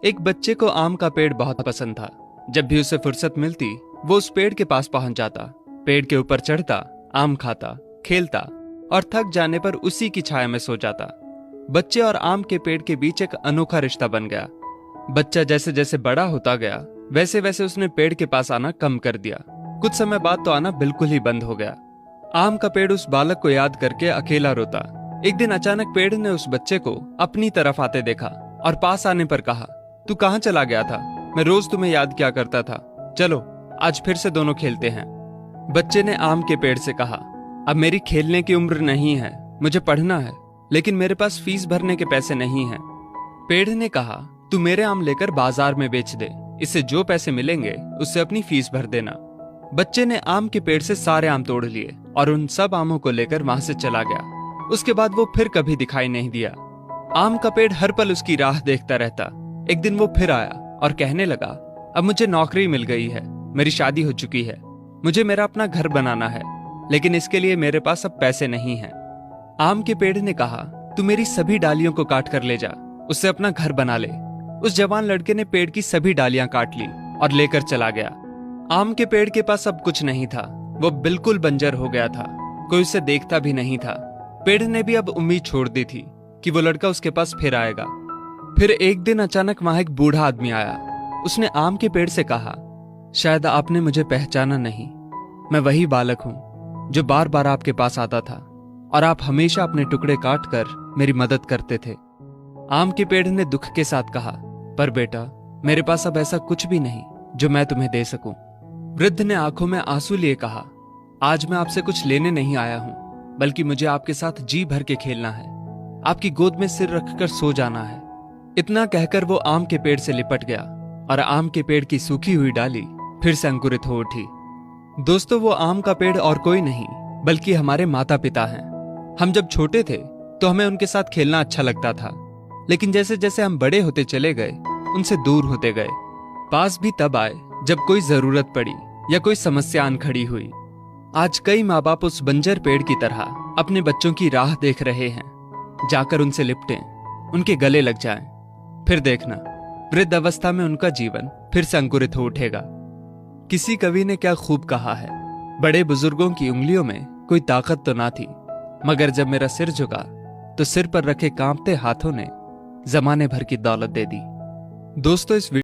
एक बच्चे को आम का पेड़ बहुत पसंद था। जब भी उसे फुर्सत मिलती वो उस पेड़ के पास पहुंच जाता, पेड़ के ऊपर चढ़ता, आम खाता, खेलता और थक जाने पर उसी की छाया में सो जाता। बच्चे और आम के पेड़ के बीच एक अनोखा रिश्ता बन गया। बच्चा जैसे जैसे बड़ा होता गया वैसे वैसे उसने पेड़ के पास आना कम कर दिया। कुछ समय बाद तो आना बिल्कुल ही बंद हो गया। आम का पेड़ उस बालक को याद करके अकेला रोता। एक दिन अचानक पेड़ ने उस बच्चे को अपनी तरफ आते देखा और पास आने पर कहा, तू कहाँ चला गया था? मैं रोज तुम्हें याद किया करता था। चलो आज फिर से दोनों खेलते हैं। बच्चे ने आम के पेड़ से कहा, अब मेरी खेलने की उम्र नहीं है, मुझे पढ़ना है, लेकिन मेरे पास फीस भरने के पैसे नहीं हैं। पेड़ ने कहा, तू मेरे आम लेकर बाजार में बेच दे, इससे जो पैसे मिलेंगे उससे अपनी फीस भर देना। बच्चे ने आम के पेड़ से सारे आम तोड़ लिए और उन सब आमों को लेकर वहां से चला गया। उसके बाद वो फिर कभी दिखाई नहीं दिया। आम का पेड़ हर पल उसकी राह देखता रहता। एक दिन वो फिर आया और कहने लगा, अब मुझे नौकरी मिल गई है, मेरी शादी हो चुकी है, मुझे मेरा अपना घर बनाना है, लेकिन इसके लिए मेरे पास अब पैसे नहीं हैं। आम के पेड़ ने कहा, तू मेरी सभी डालियों को काट कर ले जा, उससे अपना घर बना ले। उस जवान लड़के ने पेड़ की सभी डालियां काट ली और लेकर चला गया। आम के पेड़ के पास अब कुछ नहीं था, वो बिल्कुल बंजर हो गया था, कोई उसे देखता भी नहीं था। पेड़ ने भी अब उम्मीद छोड़ दी थी कि वो लड़का उसके पास फिर आएगा। फिर एक दिन अचानक वहां एक बूढ़ा आदमी आया। उसने आम के पेड़ से कहा, शायद आपने मुझे पहचाना नहीं, मैं वही बालक हूं जो बार बार आपके पास आता था और आप हमेशा अपने टुकड़े काट कर मेरी मदद करते थे। आम के पेड़ ने दुख के साथ कहा, पर बेटा मेरे पास अब ऐसा कुछ भी नहीं जो मैं तुम्हें दे सकूं। वृद्ध ने आंखों में आंसू लिए कहा, आज मैं आपसे कुछ लेने नहीं आया हूं, बल्कि मुझे आपके साथ जी भर के खेलना है, आपकी गोद में सिर रखकर सो जाना है। इतना कहकर वो आम के पेड़ से लिपट गया और आम के पेड़ की सूखी हुई डाली फिर से अंकुरित हो उठी। दोस्तों, वो आम का पेड़ और कोई नहीं बल्कि हमारे माता पिता हैं। हम जब छोटे थे तो हमें उनके साथ खेलना अच्छा लगता था, लेकिन जैसे जैसे हम बड़े होते चले गए उनसे दूर होते गए। पास भी तब आए जब कोई जरूरत पड़ी या कोई समस्या आन खड़ी हुई। आज कई माँ बाप उस बंजर पेड़ की तरह अपने बच्चों की राह देख रहे हैं, जाकर उनसे लिपटें, उनके गले लग जाएं। फिर देखना वृद्ध अवस्था में उनका जीवन फिर से अंकुरित हो उठेगा। किसी कवि ने क्या खूब कहा है, बड़े बुजुर्गों की उंगलियों में कोई ताकत तो ना थी, मगर जब मेरा सिर झुका तो सिर पर रखे कांपते हाथों ने जमाने भर की दौलत दे दी। दोस्तों, इस